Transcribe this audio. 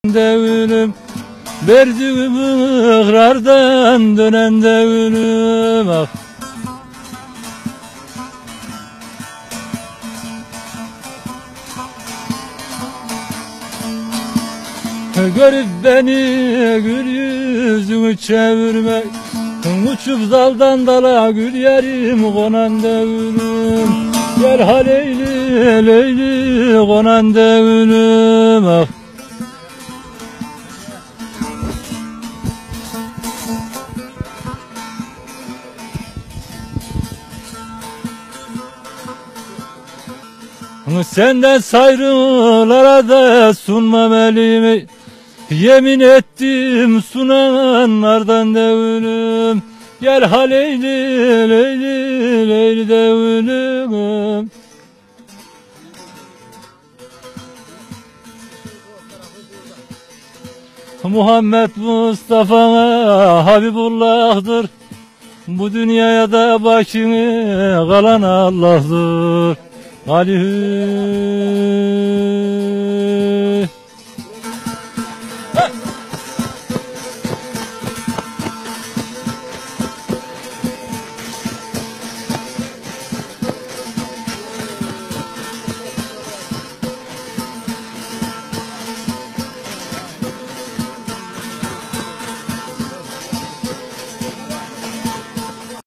Devrim verdiğim ikrardan dönen devrim ah. Görüp beni gül yüzünü çevirmek, uçup daldan dala gül yerim konan devrim. Gel ha Leyli Leyli konan devrim ah. Senden sayrılara da sunmam elimi, yemin ettim sunanlardan devrim. Gel ha Leyli Leyli Leyli devrim. Muhammed Mustafa Habibullah'dır, bu dünyaya da başını kalan Allah'dır. Ali